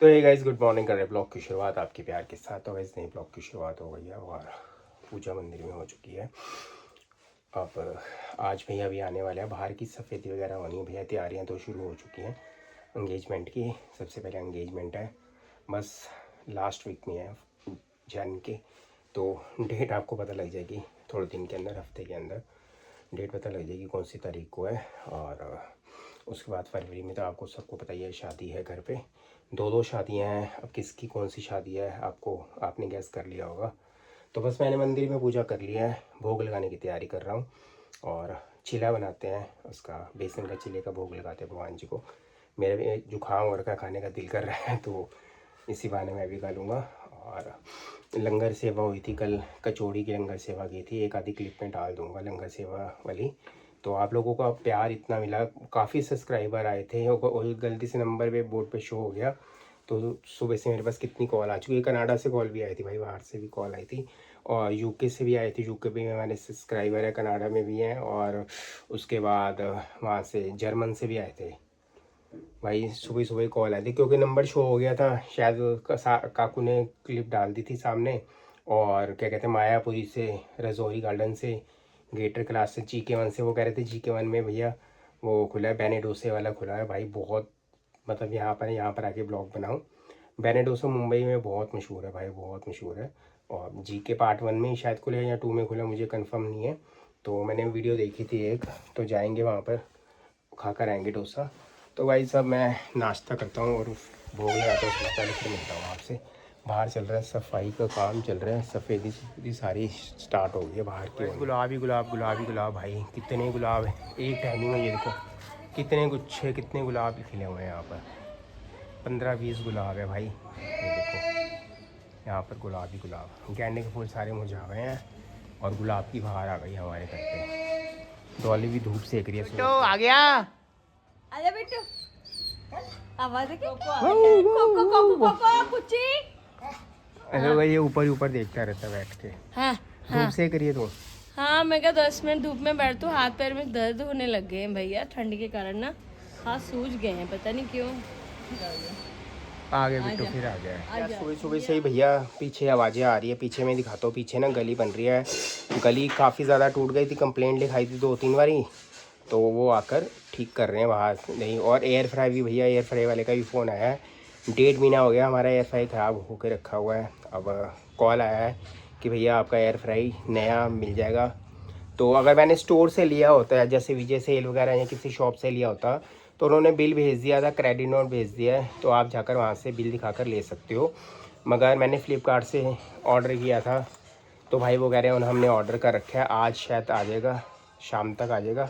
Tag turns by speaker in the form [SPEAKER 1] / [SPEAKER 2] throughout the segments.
[SPEAKER 1] तो ये guys good morning कर रहे ब्लॉग की शुरुआत आपके प्यार के साथ। तो गाइस नई ब्लॉग की शुरुआत हो गई है और पूजा मंदिर में हो चुकी है। अब आज भैया अभी आने वाले हैं, बाहर की सफ़ेदी वगैरह होनी है भैया, तैयारियां तो शुरू हो चुकी हैं एंगेजमेंट की। सबसे पहले एंगेजमेंट है, बस लास्ट वीक में है जन के, तो डेट आपको पता लग जाएगी थोड़े दिन के अंदर, हफ्ते के अंदर डेट पता लग जाएगी कौन सी तारीख को है। और उसके बाद फरवरी में तो आपको सबको पता ही है शादी है घर पे, दो शादियां हैं। अब किसकी कौन सी शादी है आपने गैस कर लिया होगा। तो बस मैंने मंदिर में पूजा कर लिया है, भोग लगाने की तैयारी कर रहा हूँ और चिला बनाते हैं, उसका बेसन का चिले का भोग लगाते हैं भगवान जी को। मेरा भी जुकाम और का खाने का दिल कर रहा है, तो इसी बहाने मैं भी खा लूँगा। और लंगर सेवा हुई थी कल, कचौड़ी की लंगर सेवा की थी, एक आधी क्लिप में डाल दूँगा लंगर सेवा वाली। तो आप लोगों का प्यार इतना मिला, काफ़ी सब्सक्राइबर आए थे और गलती से नंबर पे बोर्ड पे शो हो गया। तो सुबह से मेरे पास कितनी कॉल आ चुकी है, कनाडा से कॉल भी आई थी भाई, बाहर से भी कॉल आई थी और यूके से भी आई थी। यूके भी हमारे सब्सक्राइबर है, कनाडा में भी हैं, और उसके बाद वहाँ से जर्मन से भी आए थे भाई। सुबह सुबह कॉल आई थी क्योंकि नंबर शो हो गया था, शायद काकू ने क्लिप डाल दी थी सामने। और क्या कहते हैं, मायापुरी से, रजौरी गार्डन से, गेटर क्लास से, GK1 से, वो कह रहे थे GK1 में भैया वो खुला है, बेनेडोसे वाला खुला है भाई। बहुत मतलब यहाँ पर आके ब्लॉग बनाऊँ। बेनेडोसा मुंबई में बहुत मशहूर है भाई, बहुत मशहूर है। और GK पार्ट 1 में ही शायद खुले या 2 में खुला, मुझे कंफर्म नहीं है। तो मैंने वीडियो देखी थी एक, तो जाएंगे वहाँ पर, खा कर आएंगे डोसा। तो भाई साहब मैं नाश्ता करता हूँ और भोग लगाता हूँ, उससे पहले फिर मिलता हूँ आपसे। बाहर चल रहा है सफाई का काम, चल रहा है, सफ़ेदी सारी स्टार्ट हो गई है बाहर की। गुलाबी गुलाब, गुलाबी गुलाब भाई, कितने गुलाब है एक टहनी में, ये देखो कितने गुच्छे, कितने गुलाब खिले हुए हैं यहाँ पर। 15-20 गुलाब है भाई, ये देखो यहाँ पर गुलाब ही गुलाब। गेंदे के फूल सारे मुरझा गए हैं और गुलाब की बहार आ गई हमारे घर पे। डॉली भी धूप सेक रही है। तो आ गया,
[SPEAKER 2] आजा बेटू, आवाज है क्या? कोको कोको कोको कुची।
[SPEAKER 1] अरे भाई ये ऊपर ही ऊपर देखता रहता है बैठ के।
[SPEAKER 2] हाँ
[SPEAKER 1] धूप सेक रही है तो।
[SPEAKER 2] हाँ, मैं क्या 10 मिनट धूप में बैठती हूँ, हाथ पैर में दर्द होने लग गए हैं भैया, ठंड के कारण ना हाथ सूज गए हैं, पता नहीं क्यों।
[SPEAKER 1] आ गए बिट्टू, फिर आ गया। सुबह सुबह से ही भैया पीछे आवाज़ें आ रही है, पीछे मैं दिखाता हूँ। पीछे ना गली बन रही है, गली काफ़ी ज़्यादा टूट गई थी, कंप्लेंट लिखाई थी 2-3 बारी, तो वो आकर ठीक कर रहे हैं बाहर नहीं। और एयर फ्राई भी भैया, एयर फ्राई वाले का भी फ़ोन आया है, 1.5 महीना हो गया हमारा एयर फ्राई ख़राब होकर रखा हुआ है। अब कॉल आया है कि भैया आपका एयर फ्राई नया मिल जाएगा। तो अगर मैंने स्टोर से लिया होता है, जैसे विजय सेल वगैरह या किसी शॉप से लिया होता, तो उन्होंने बिल भेज दिया था, क्रेडिट नोट भेज दिया है, तो आप जाकर वहाँ से बिल दिखाकर ले सकते हो। मगर मैंने फ़्लिपकार्ट से ऑर्डर किया था, तो भाई वो कह रहे हैं हमने ऑर्डर कर रखा है, आज शायद आ जाएगा, शाम तक आ जाएगा।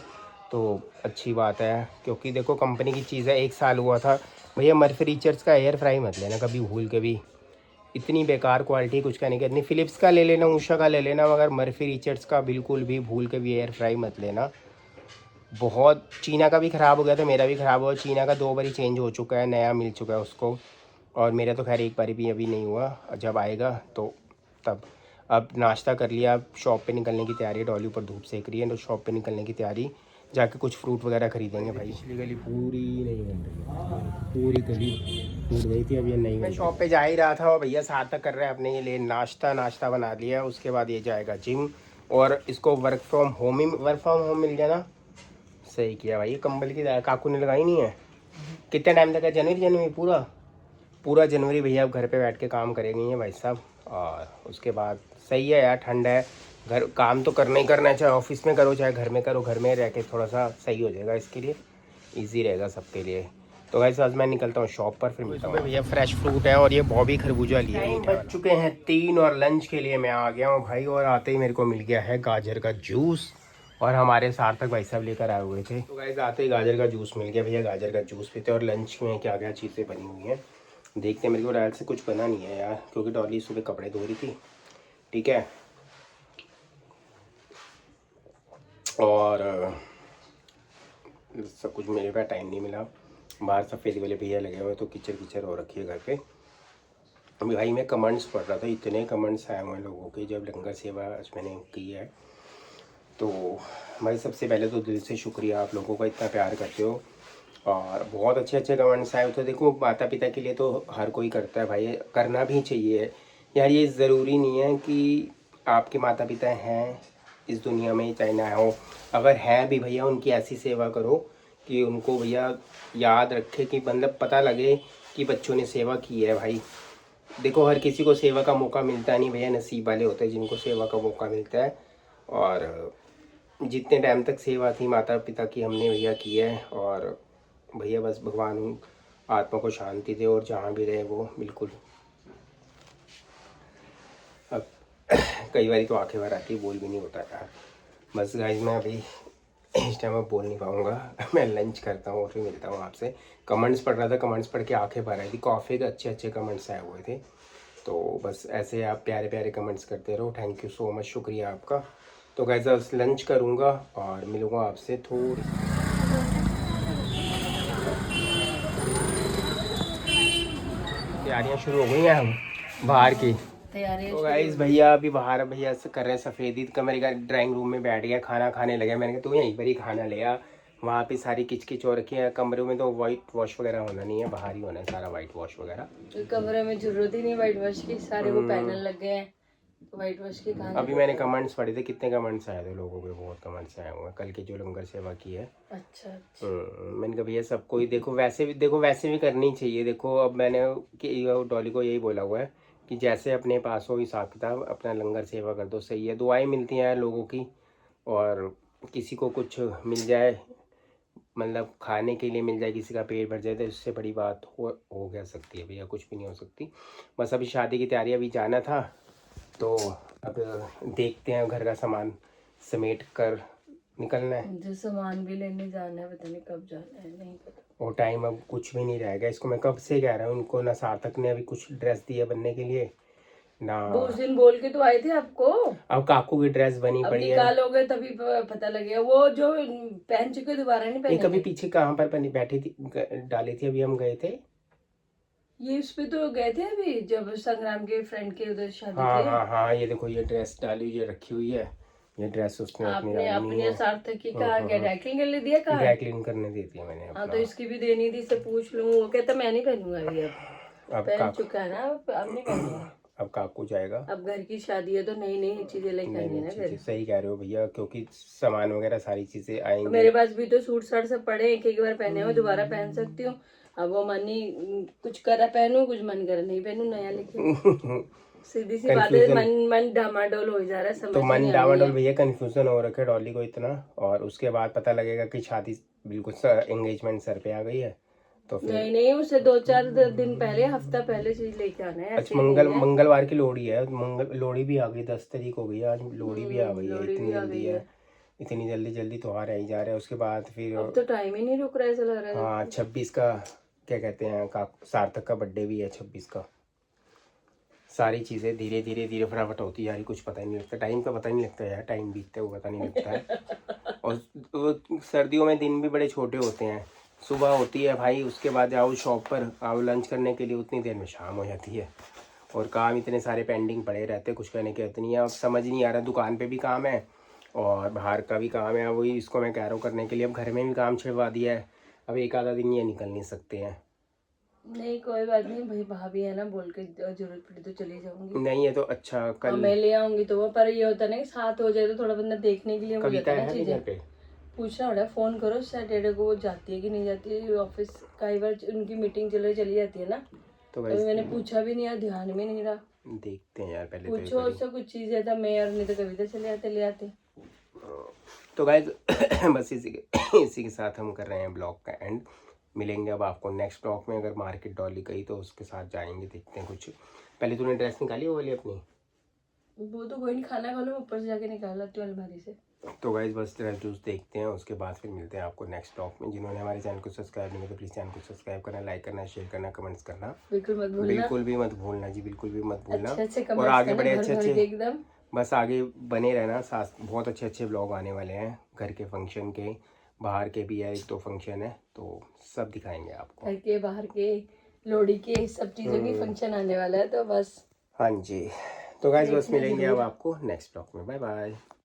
[SPEAKER 1] तो अच्छी बात है, क्योंकि देखो कंपनी की चीज़ है, 1 साल हुआ था भैया। मर्फी रिचर्ड्स का एयर फ्राई मत लेना कभी भूल के भी, इतनी बेकार क्वालिटी कुछ कहने की इतनी। फ़िलिप्स का ले लेना, उषा का ले लेना, मगर मर्फी रिचर्ड्स का बिल्कुल भी भूल के भी एयर फ्राई मत लेना। बहुत, चीना का भी ख़राब हो गया था, मेरा भी ख़राब हुआ, चीना का 2 बारी चेंज हो चुका है, नया मिल चुका है उसको। और मेरा तो खैर एक बारी भी अभी नहीं हुआ, जब आएगा तो तब। अब नाश्ता कर लिया, अब शॉप पे निकलने की तैयारी है, डॉली ऊपर धूप सेक रही है, तो शॉप पे निकलने की तैयारी, जाके कुछ फ्रूट वगैरह खरीदेंगे भाई। पिछली गली पूरी नहीं बन रही है, पूरी गली टूट गई थी, अब ये नहीं। मैं शॉप पे जा ही रहा था और भैया सार्थक कर रहे हैं अपने लिए नाश्ता बना लिया। उसके बाद ये जाएगा जिम, और इसको वर्क फ्रॉम होम मिल गया ना, सही किया भाई। कंबल की काकू ने लगाई नहीं है। कितने टाइम तक है? जनवरी पूरा जनवरी भैया अब घर पे बैठ के काम करेंगे ये भाई साहब। और उसके बाद सही है यार, ठंड है, घर काम तो करना ही करना है, चाहे ऑफिस में करो चाहे घर में करो, घर में रह के थोड़ा सा सही हो जाएगा, इसके लिए ईजी रहेगा सबके लिए। तो भाई आज मैं निकलता हूँ शॉप पर, फिर मिलता हूँ भैया। फ्रेश फ्रूट है और ये बॉबी खरबूजा लिया है। बज चुके हैं 3 और लंच के लिए मैं आ गया हूँ भाई, और आते ही मेरे को मिल गया है गाजर का जूस, और हमारे सार्थक भाई साहब लेकर आए हुए थे। तो गाइस आते ही गाजर का जूस मिल गया भैया, गाजर का जूस पीते। और लंच में क्या क्या चीज़ें बनी हुई हैं देखते हैं। मेरे को रात से कुछ बना नहीं है यार, क्योंकि डॉली सुबह कपड़े धो रही थी, ठीक है। और सब कुछ मेरे पास टाइम नहीं मिला, बाहर सफ़ेदी वाले भैया लगे हुए तो कीचड़ कीचड़ हो रखी है घर पे। अभी भाई मैं कमेंट्स पढ़ रहा था, इतने कमेंट्स आए हुए हैं लोगों के, जब लंगर सेवा आज मैंने की है। तो भाई सबसे पहले तो दिल से शुक्रिया, आप लोगों का इतना प्यार करते हो। और बहुत अच्छे अच्छे कमेंट्स आए। तो देखो माता पिता के लिए तो हर कोई करता है भाई, करना भी चाहिए यार। ये ज़रूरी नहीं है कि आपके माता पिता हैं इस दुनिया में चाहे ना हो, अगर है भी भैया उनकी ऐसी सेवा करो कि उनको भैया याद रखे, कि मतलब पता लगे कि बच्चों ने सेवा की है भाई। देखो हर किसी को सेवा का मौका मिलता नहीं भैया, नसीब वाले होते हैं जिनको सेवा का मौका मिलता है। और जितने टाइम तक सेवा थी माता पिता की हमने भैया की है। और भैया बस भगवान आत्मा को शांति दे और जहाँ भी रहे वो बिल्कुल। अब कई बार तो आंखें भर आती, बोल भी नहीं होता यार। बस गाइस मैं अभी इस टाइम अब बोल नहीं पाऊँगा मैं लंच करता हूँ और फिर मिलता हूँ आपसे। कमेंट्स पढ़ रहा था, कमेंट्स पढ़ के आंखें भर आई थी, काफ़ी अच्छे अच्छे कमेंट्स आए हुए थे। तो बस ऐसे आप प्यारे प्यारे कमेंट्स करते रहो। थैंक यू सो मच, शुक्रिया आपका। तो गाइस बस लंच करूँगा और मिलूँगा आपसे थोड़ी। तैयारियाँ शुरू हो गई हैं हम बाहर की।
[SPEAKER 2] तैयारी
[SPEAKER 1] तो गाइस भैया अभी बाहर भैया से कर रहे हैं सफ़ेदी। कमरे का ड्राइंग रूम में बैठ गया, खाना खाने लगे। मैंने कहा तू यहीं पर ही खाना ले आ, वहाँ पे सारी किचकिच हो रखी है। कमरे में तो वाइट वॉश वगैरह होना नहीं है, बाहर ही होना है सारा वाइट वॉश वगैरह।
[SPEAKER 2] कमरे में जरूरत ही नहीं वाइट वॉश की, सारे वो पैनल लग गए हैं, वाइट वॉश की कहाँ
[SPEAKER 1] अभी मैंने कमेंट्स पढ़े थे, कितने कमेंट्स आए थे लोगों के, बहुत कमेंट्स आए हुए हैं कल की जो लंगर सेवा की है।
[SPEAKER 2] अच्छा
[SPEAKER 1] मैंने कहा भैया सबको ही देखो वैसे भी करनी चाहिए। देखो अब मैंने कि डॉली को यही बोला हुआ है कि जैसे अपने पास हो हिसाब किताब अपना लंगर सेवा कर दो, सही है। दुआएं मिलती हैं लोगों की, और किसी को कुछ मिल जाए, मतलब खाने के लिए मिल जाए, किसी का पेट भर जाए, तो इससे बड़ी बात हो क्या सकती है भैया, कुछ भी नहीं हो सकती। बस अभी शादी की तैयारी अभी जाना था, तो अब देखते हैं घर का सामान समेट कर निकलना है।
[SPEAKER 2] मुझे सामान भी लेने जाना है, पता नहीं कब जाना है, नहीं पता।
[SPEAKER 1] और टाइम अब कुछ भी नहीं रहेगा। इसको मैं कब से कह रहा हूँ उनको, ना सार्थक ने अभी कुछ ड्रेस दी है बनने के लिए ना।
[SPEAKER 2] वो उस दिन बोल के तो आए थे आपको,
[SPEAKER 1] अब काकू की ड्रेस बनी
[SPEAKER 2] अब
[SPEAKER 1] पड़ी है।
[SPEAKER 2] निकालोगे तभी पता लगेगा। वो जो पहन चुके दोबारा नहीं
[SPEAKER 1] ये
[SPEAKER 2] पहने
[SPEAKER 1] कभी पीछे कहाँ पर बनी बैठी थी, डाली थी, अभी हम गए थे।
[SPEAKER 2] ये उस पे तो गए थे अभी जब संग्राम के फ्रेंड के उधर शादी
[SPEAKER 1] हाँ
[SPEAKER 2] थी।
[SPEAKER 1] हाँ हाँ, ये देखो ये ड्रेस डाली, ये रखी हुई है। ये ड्रेस उसने अपनी
[SPEAKER 2] आपने
[SPEAKER 1] डाली नहीं
[SPEAKER 2] अपने
[SPEAKER 1] है।
[SPEAKER 2] सार्थक की कहा क्या ड्राई क्लीन के लिए दिया कहा?
[SPEAKER 1] ड्राई क्लीन करने दी थी मैंने
[SPEAKER 2] हाँ
[SPEAKER 1] अपना।
[SPEAKER 2] तो इसकी भी देनी थी, इससे पूछ लूँ। वो कहता मैं नहीं पहनूंगा अभी, अब
[SPEAKER 1] अब
[SPEAKER 2] पहन चुका है ना, अब नहीं पहनूंगा।
[SPEAKER 1] अब काकू जाएगा।
[SPEAKER 2] अब घर की शादी है तो नई नई चीजें लेके आनी है ना
[SPEAKER 1] नहीं
[SPEAKER 2] फिर।
[SPEAKER 1] सही कह रहे हो भैया, क्योंकि सामान वगैरह सारी चीजें आएंगी।
[SPEAKER 2] मेरे पास भी तो सूट साट सब पड़े, एक एक बार पहने हुए दोबारा पहन सकती हूँ। अब वो मन ही कुछ करा पहनूं, कुछ मन करा नहीं पहनूं नया लेके। सीधी सी बात है, मन डामाडोल हो जा रहा है, समझ
[SPEAKER 1] तो मन
[SPEAKER 2] नहीं आ रही
[SPEAKER 1] डामाडोल
[SPEAKER 2] है।
[SPEAKER 1] भैया, कंफ्यूजन हो रखा है डॉली को इतना। और उसके बाद पता लगेगा कि शादी बिल्कुल एंगेजमेंट सर पे आ गई है, तो फिर
[SPEAKER 2] नहीं नहीं, उसे 2-4 दिन पहले, हफ्ता पहले चीज लेके आना है, ऐसे
[SPEAKER 1] अच्छा
[SPEAKER 2] ही नहीं है।
[SPEAKER 1] मंगलवार की लोहड़ी है, लोहड़ी भी आ गई, 10 तारीख हो गई है आज, लोहड़ी भी आ गई है।
[SPEAKER 2] लोहड़ी
[SPEAKER 1] इतनी
[SPEAKER 2] भी आ
[SPEAKER 1] जल्दी
[SPEAKER 2] गई
[SPEAKER 1] है,
[SPEAKER 2] है।
[SPEAKER 1] इतनी जल्दी जल्दी त्योहार आ ही जा रहा है। उसके बाद फिर
[SPEAKER 2] अब तो टाइम ही नहीं रुक रहा है, ऐसा लग रहा है।
[SPEAKER 1] हाँ 26 का क्या कहते हैं का सार्थक का बर्थडे भी है 26 का। सारी चीज़ें धीरे धीरे धीरे फटाफट होती जा रही, कुछ पता ही नहीं लगता, टाइम का पता नहीं लगता यार, टाइम बीतते हुए पता नहीं लगता है। और वो सर्दियों में दिन भी बड़े छोटे होते हैं, सुबह होती है भाई, उसके बाद आओ शॉप पर, आओ लंच करने के लिए, उतनी देर में शाम हो जाती है। और काम इतने सारे पेंडिंग पड़े रहते हैं, कुछ कहने की इतनी है। अब समझ नहीं आ रहा, दुकान पे भी काम है और बाहर का भी काम है। वही इसको मैं कह रहा हूँ करने के लिए, अब घर में भी काम छिड़वा दिया है। अब एक आधा दिन ये निकल नहीं सकते हैं।
[SPEAKER 2] नहीं कोई बात नहीं भाई, भाभी है ना, बोल के जरूरत पड़ी तो चली जाऊंगी।
[SPEAKER 1] नहीं है तो अच्छा
[SPEAKER 2] और
[SPEAKER 1] कल
[SPEAKER 2] मैं ले आऊंगी तो वो, पर ये होता है ना कि साथ हो जाए तो थोड़ा बंदा देखने के लिए हो
[SPEAKER 1] कविता
[SPEAKER 2] जाता है
[SPEAKER 1] है
[SPEAKER 2] ना
[SPEAKER 1] नहीं घर
[SPEAKER 2] चीजें।
[SPEAKER 1] पे।
[SPEAKER 2] पूछना पड़ा, फोन करो सैटरडे को, वो जाती है कि नहीं जाती है ऑफिस। कई बार उनकी मीटिंग चली जाती है ना,
[SPEAKER 1] तो
[SPEAKER 2] तो मैंने पूछा भी नहीं यार, ध्यान में नहीं रहा।
[SPEAKER 1] देखते हैं यार पहले
[SPEAKER 2] पूछो उससे कुछ चीजें था, मैं और नहीं तो कविता चले आते ले आते।
[SPEAKER 1] तो गाइज बस इसी के साथ हम कर रहे हैं ब्लॉग का एंड। मिलेंगे अब आपको नेक्स्ट ब्लॉग में। अगर मार्केट डॉली गई तो उसके साथ जाएंगे, देखते हैं कुछ। पहले तूने ड्रेस निकाली वो वाली अपनी?
[SPEAKER 2] वो तो कोई नहीं, खाना खा लो, ऊपर से जाके निकाल लाती हूँ अलमारी से।
[SPEAKER 1] तो गाइज बस ड्रेस जूस देखते हैं, उसके बाद फिर मिलते हैं आपको नेक्स्ट ब्लॉग में। जिन्होंने हमारे चैनल को सब्सक्राइब नहीं किया तो प्लीज़ चैनल को सब्सक्राइब करना, लाइक करना, शेयर करना, कमेंट्स करना
[SPEAKER 2] बिल्कुल मत भूलना।
[SPEAKER 1] बिल्कुल भी मत भूलना जी, बिल्कुल भी मत भूलना।
[SPEAKER 2] अच्छे
[SPEAKER 1] और आगे बड़े
[SPEAKER 2] भर भर के एकदम
[SPEAKER 1] बस आगे बने रहना साथ, बहुत अच्छे अच्छे ब्लॉग आने वाले हैं, घर के फंक्शन के, बाहर के भी है, 1-2 फंक्शन है, तो सब दिखाएंगे आपको।
[SPEAKER 2] घर के बाहर के, लोहड़ी के, सब चीज़ों की फंक्शन आने वाला है, तो बस
[SPEAKER 1] हाँ जी। तो गाइस बस मिलेंगे अब आपको नेक्स्ट ब्लॉग में। Bye bye.